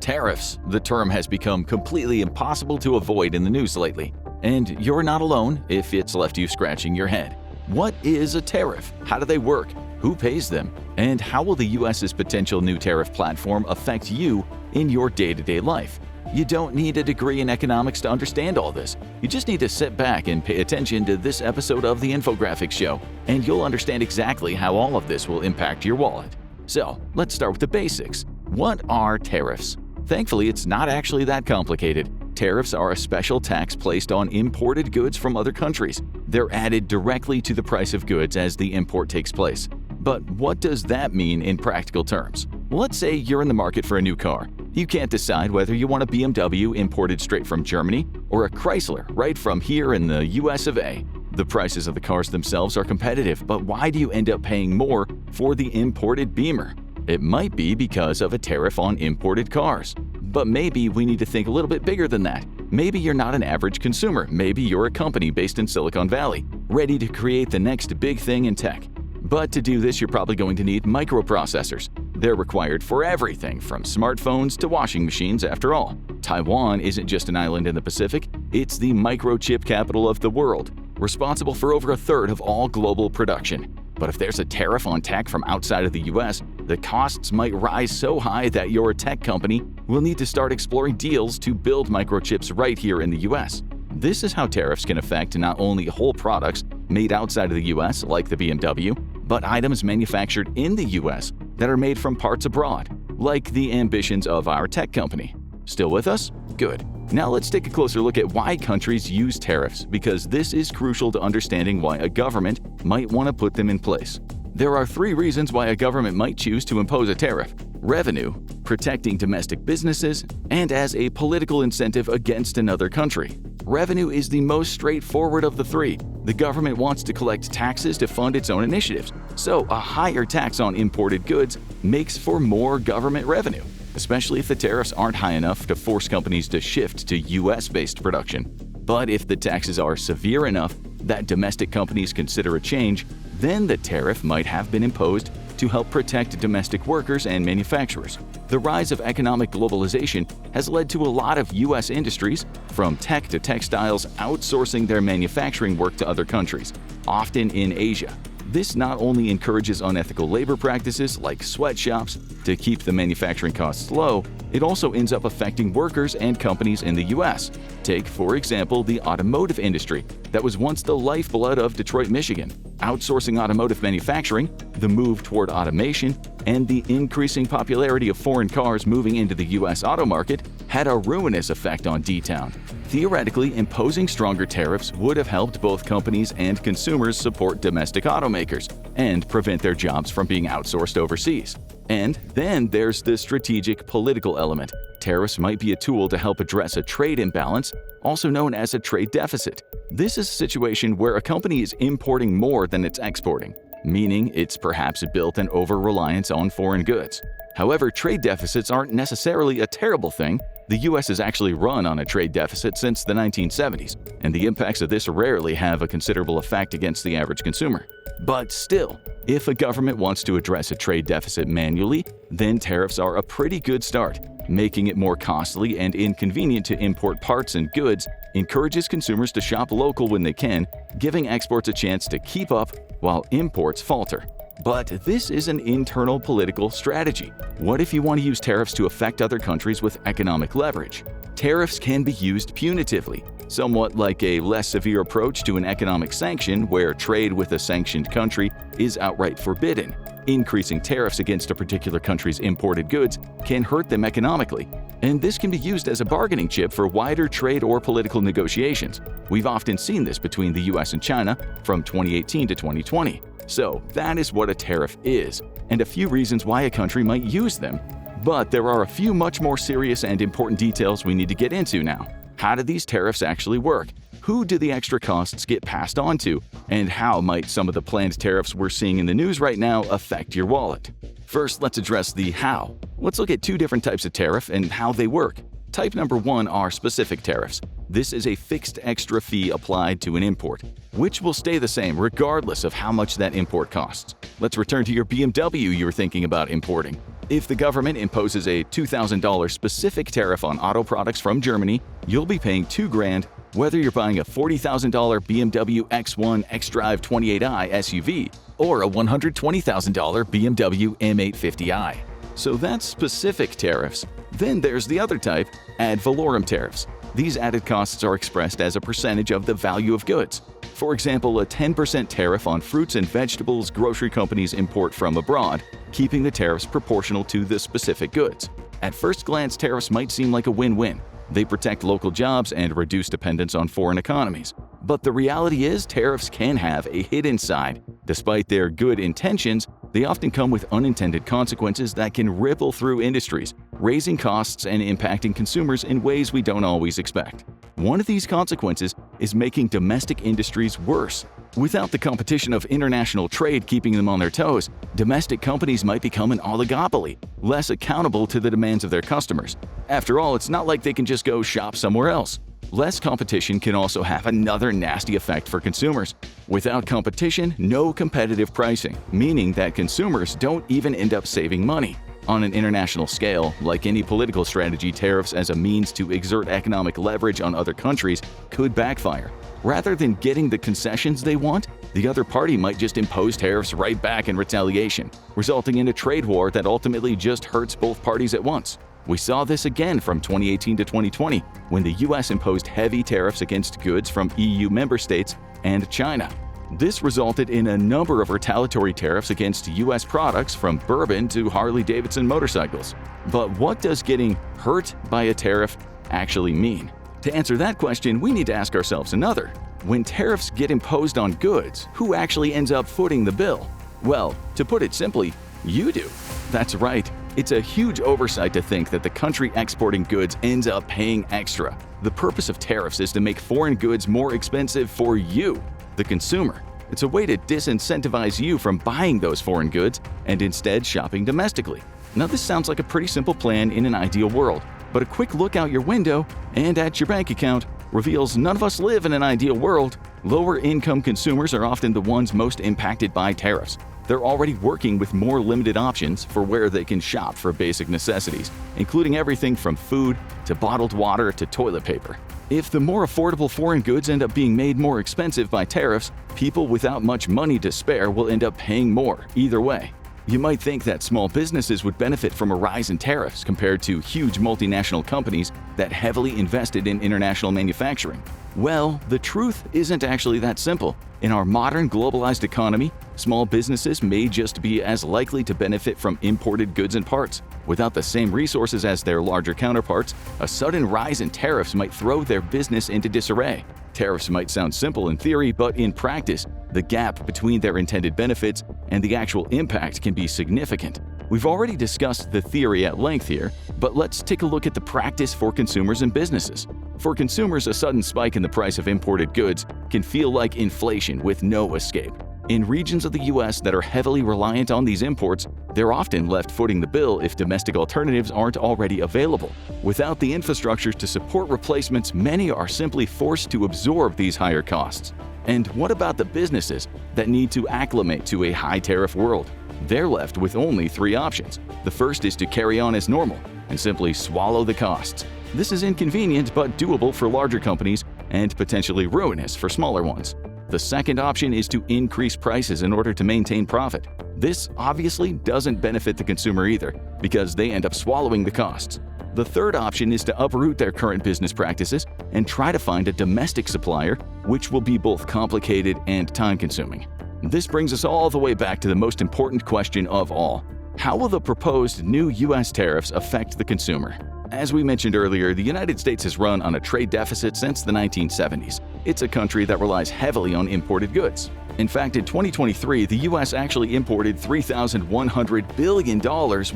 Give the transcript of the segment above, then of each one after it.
Tariffs. The term has become completely impossible to avoid in the news lately. And you're not alone if it's left you scratching your head. What is a tariff? How do they work? Who pays them? And how will the US's potential new tariff platform affect you in your day-to-day life? You don't need a degree in economics to understand all this. You just need to sit back and pay attention to this episode of the Infographics Show, and you'll understand exactly how all of this will impact your wallet. So, let's start with the basics. What are tariffs? Thankfully, it's not actually that complicated. Tariffs are a special tax placed on imported goods from other countries. They're added directly to the price of goods as the import takes place. But what does that mean in practical terms? Let's say you're in the market for a new car. You can't decide whether you want a BMW imported straight from Germany or a Chrysler right from here in the US of A. The prices of the cars themselves are competitive, but why do you end up paying more for the imported Beamer? It might be because of a tariff on imported cars. But maybe we need to think a little bit bigger than that. Maybe you're not an average consumer. Maybe you're a company based in Silicon Valley, ready to create the next big thing in tech. But to do this, you're probably going to need microprocessors. They're required for everything from smartphones to washing machines, after all. Taiwan isn't just an island in the Pacific, it's the microchip capital of the world, responsible for over a third of all global production. But if there's a tariff on tech from outside of the US, the costs might rise so high that your tech company will need to start exploring deals to build microchips right here in the US. This is how tariffs can affect not only whole products made outside of the US, like the BMW, but items manufactured in the US that are made from parts abroad, like the ambitions of our tech company. Still with us? Good. Now let's take a closer look at why countries use tariffs, because this is crucial to understanding why a government might want to put them in place. There are 3 reasons why a government might choose to impose a tariff: revenue, protecting domestic businesses, and as a political incentive against another country. Revenue is the most straightforward of the 3. The government wants to collect taxes to fund its own initiatives, so a higher tax on imported goods makes for more government revenue, especially if the tariffs aren't high enough to force companies to shift to US-based production. But if the taxes are severe enough that domestic companies consider a change, then the tariff might have been imposed to help protect domestic workers and manufacturers. The rise of economic globalization has led to a lot of US industries, from tech to textiles, outsourcing their manufacturing work to other countries, often in Asia. This not only encourages unethical labor practices like sweatshops to keep the manufacturing costs low, it also ends up affecting workers and companies in the US. Take, for example, the automotive industry that was once the lifeblood of Detroit, Michigan. Outsourcing automotive manufacturing, the move toward automation, and the increasing popularity of foreign cars moving into the US auto market had a ruinous effect on D-Town. Theoretically, imposing stronger tariffs would have helped both companies and consumers support domestic automakers and prevent their jobs from being outsourced overseas. And then there's the strategic political element. Tariffs might be a tool to help address a trade imbalance, also known as a trade deficit. This is a situation where a company is importing more than it's exporting, meaning it's perhaps built an over-reliance on foreign goods. However, trade deficits aren't necessarily a terrible thing. The US has actually run on a trade deficit since the 1970s, and the impacts of this rarely have a considerable effect against the average consumer. But still, if a government wants to address a trade deficit manually, then tariffs are a pretty good start. Making it more costly and inconvenient to import parts and goods encourages consumers to shop local when they can, giving exports a chance to keep up while imports falter. But this is an internal political strategy. What if you want to use tariffs to affect other countries with economic leverage? Tariffs can be used punitively, somewhat like a less severe approach to an economic sanction where trade with a sanctioned country is outright forbidden. Increasing tariffs against a particular country's imported goods can hurt them economically, and this can be used as a bargaining chip for wider trade or political negotiations. We've often seen this between the US and China from 2018 to 2020. So that is what a tariff is, and a few reasons why a country might use them. But there are a few much more serious and important details we need to get into now. How do these tariffs actually work? Who do the extra costs get passed on to? And how might some of the planned tariffs we're seeing in the news right now affect your wallet? First, let's address the how. Let's look at 2 different types of tariff and how they work. Type number 1 are specific tariffs. This is a fixed extra fee applied to an import, which will stay the same regardless of how much that import costs. Let's return to your BMW you were thinking about importing. If the government imposes a $2,000 specific tariff on auto products from Germany, you'll be paying $2,000 whether you're buying a $40,000 BMW X1 xDrive 28i SUV or a $120,000 BMW M850i. So that's specific tariffs. Then there's the other type, ad valorem tariffs. These added costs are expressed as a percentage of the value of goods. For example, a 10% tariff on fruits and vegetables grocery companies import from abroad, keeping the tariffs proportional to the specific goods. At first glance, tariffs might seem like a win-win. They protect local jobs and reduce dependence on foreign economies. But the reality is, tariffs can have a hidden side. Despite their good intentions, they often come with unintended consequences that can ripple through industries, raising costs and impacting consumers in ways we don't always expect. One of these consequences is making domestic industries worse. Without the competition of international trade keeping them on their toes, domestic companies might become an oligopoly, less accountable to the demands of their customers. After all, it's not like they can just go shop somewhere else. Less competition can also have another nasty effect for consumers. Without competition, no competitive pricing, meaning that consumers don't even end up saving money. On an international scale, like any political strategy, tariffs as a means to exert economic leverage on other countries could backfire. Rather than getting the concessions they want, the other party might just impose tariffs right back in retaliation, resulting in a trade war that ultimately just hurts both parties at once. We saw this again from 2018 to 2020, when the US imposed heavy tariffs against goods from EU member states and China. This resulted in a number of retaliatory tariffs against US products from bourbon to Harley-Davidson motorcycles. But what does getting hurt by a tariff actually mean? To answer that question, we need to ask ourselves another. When tariffs get imposed on goods, who actually ends up footing the bill? Well, to put it simply, you do. That's right. It's a huge oversight to think that the country exporting goods ends up paying extra. The purpose of tariffs is to make foreign goods more expensive for you, the consumer. It's a way to disincentivize you from buying those foreign goods and instead shopping domestically. Now, this sounds like a pretty simple plan in an ideal world, but a quick look out your window and at your bank account reveals none of us live in an ideal world. Lower-income consumers are often the ones most impacted by tariffs. They're already working with more limited options for where they can shop for basic necessities, including everything from food to bottled water to toilet paper. If the more affordable foreign goods end up being made more expensive by tariffs, people without much money to spare will end up paying more either way. You might think that small businesses would benefit from a rise in tariffs compared to huge multinational companies that heavily invested in international manufacturing. Well, the truth isn't actually that simple. In our modern globalized economy, small businesses may just be as likely to benefit from imported goods and parts. Without the same resources as their larger counterparts, a sudden rise in tariffs might throw their business into disarray. Tariffs might sound simple in theory, but in practice, the gap between their intended benefits and the actual impact can be significant. We've already discussed the theory at length here, but let's take a look at the practice for consumers and businesses. For consumers, a sudden spike in the price of imported goods can feel like inflation with no escape. In regions of the US that are heavily reliant on these imports, they're often left footing the bill if domestic alternatives aren't already available. Without the infrastructure to support replacements, many are simply forced to absorb these higher costs. And what about the businesses that need to acclimate to a high-tariff world? They're left with only three options. The first is to carry on as normal and simply swallow the costs. This is inconvenient but doable for larger companies and potentially ruinous for smaller ones. The second option is to increase prices in order to maintain profit. This obviously doesn't benefit the consumer either, because they end up swallowing the costs. The third option is to uproot their current business practices and try to find a domestic supplier, which will be both complicated and time-consuming. This brings us all the way back to the most important question of all. How will the proposed new US tariffs affect the consumer? As we mentioned earlier, the United States has run on a trade deficit since the 1970s. It's a country that relies heavily on imported goods. In fact, in 2023, the US actually imported $3,100 billion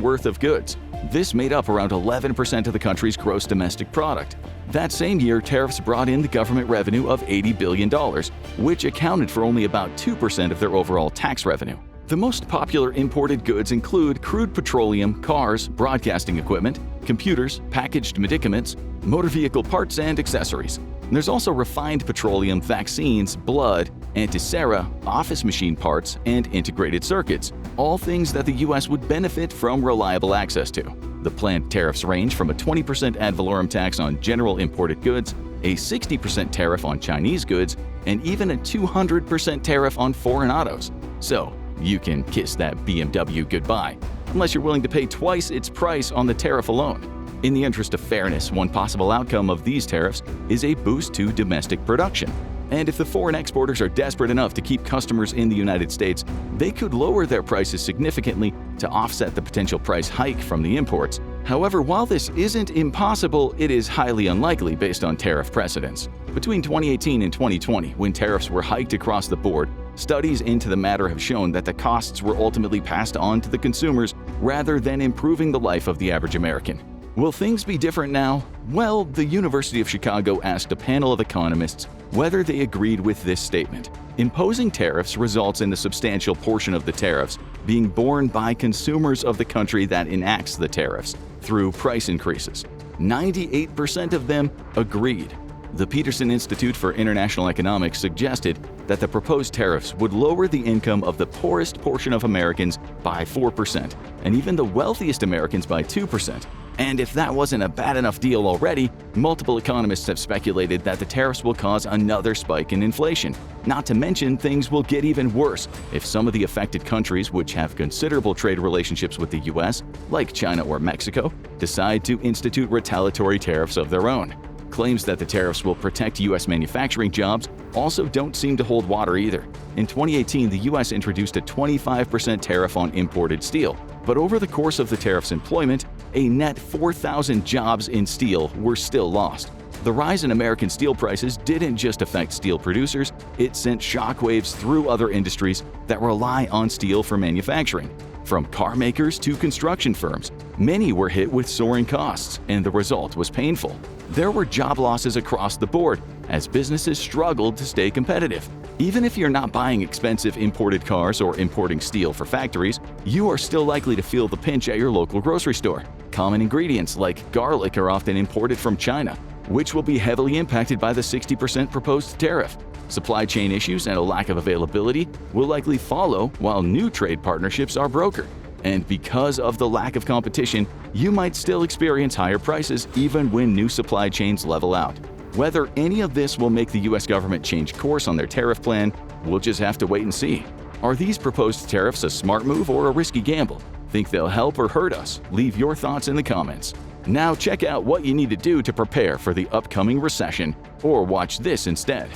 worth of goods. This made up around 11% of the country's gross domestic product. That same year, tariffs brought in the government revenue of $80 billion, which accounted for only about 2% of their overall tax revenue. The most popular imported goods include crude petroleum, cars, broadcasting equipment, computers, packaged medicaments, motor vehicle parts, and accessories. There's also refined petroleum, vaccines, blood, anti-sera, office machine parts, and integrated circuits, all things that the U.S. would benefit from reliable access to. The planned tariffs range from a 20% ad valorem tax on general imported goods, a 60% tariff on Chinese goods, and even a 200% tariff on foreign autos. So, you can kiss that BMW goodbye, unless you're willing to pay twice its price on the tariff alone. In the interest of fairness, one possible outcome of these tariffs is a boost to domestic production. And if the foreign exporters are desperate enough to keep customers in the United States, they could lower their prices significantly to offset the potential price hike from the imports. However, while this isn't impossible, it is highly unlikely based on tariff precedents. Between 2018 and 2020, when tariffs were hiked across the board, studies into the matter have shown that the costs were ultimately passed on to the consumers rather than improving the life of the average American. Will things be different now? Well, the University of Chicago asked a panel of economists whether they agreed with this statement. Imposing tariffs results in a substantial portion of the tariffs being borne by consumers of the country that enacts the tariffs through price increases. 98% of them agreed. The Peterson Institute for International Economics suggested that the proposed tariffs would lower the income of the poorest portion of Americans by 4%, and even the wealthiest Americans by 2%. And if that wasn't a bad enough deal already, multiple economists have speculated that the tariffs will cause another spike in inflation. Not to mention, things will get even worse if some of the affected countries, which have considerable trade relationships with the U.S., like China or Mexico, decide to institute retaliatory tariffs of their own. Claims that the tariffs will protect U.S. manufacturing jobs also don't seem to hold water either. In 2018, the U.S. introduced a 25% tariff on imported steel, but over the course of the tariff's employment, a net 4,000 jobs in steel were still lost. The rise in American steel prices didn't just affect steel producers, it sent shockwaves through other industries that rely on steel for manufacturing. From car makers to construction firms, many were hit with soaring costs, and the result was painful. There were job losses across the board as businesses struggled to stay competitive. Even if you're not buying expensive imported cars or importing steel for factories, you are still likely to feel the pinch at your local grocery store. Common ingredients like garlic are often imported from China, which will be heavily impacted by the 60% proposed tariff. Supply chain issues and a lack of availability will likely follow while new trade partnerships are brokered. And because of the lack of competition, you might still experience higher prices even when new supply chains level out. Whether any of this will make the U.S. government change course on their tariff plan, we'll just have to wait and see. Are these proposed tariffs a smart move or a risky gamble? Think they'll help or hurt us? Leave your thoughts in the comments. Now check out what you need to do to prepare for the upcoming recession, or watch this instead.